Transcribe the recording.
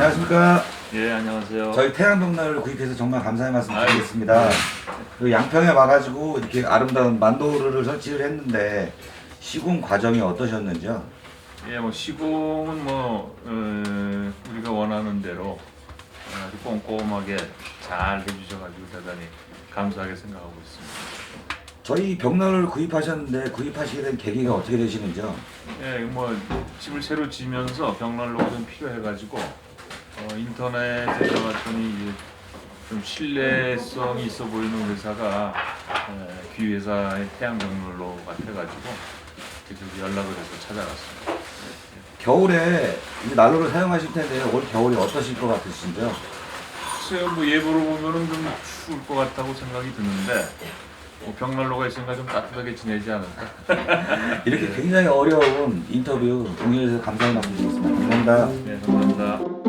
안녕하십니까. 예, 안녕하세요. 저희 태양벽난로를 구입해서 정말 감사의 말씀 드리겠습니다. 그 양평에 와가지고 이렇게 아름다운 만도르를 설치를 했는데 시공 과정이 어떠셨는지요? 예, 뭐 시공은 우리가 원하는 대로 아주 꼼꼼하게 잘 해주셔가지고 대단히 감사하게 생각하고 있습니다. 저희 벽난로를 구입하셨는데 구입하시게 된 계기가 어떻게 되시는지요? 예, 뭐 집을 새로 지면서 벽난로가 좀 필요해가지고 인터넷에 들어갔더니 이제 좀 신뢰성이 있어 보이는 회사가 귀회사의 태양벽난로 같아가지고 그래서 연락을 해서 찾아갔습니다. 겨울에 이 난로를 사용하실 텐데 올 겨울이 어떠실 것 같으신지요? 글쎄요, 뭐 예보로 보면은 좀 추울 것 같다고 생각이 드는데 뭐 벽난로가 있으니까 좀 따뜻하게 지내지 않을까? 이렇게 굉장히 어려운 인터뷰 응해주셔서 감사의 말씀 드리겠습니다. 감사합니다. 네, 감사합니다.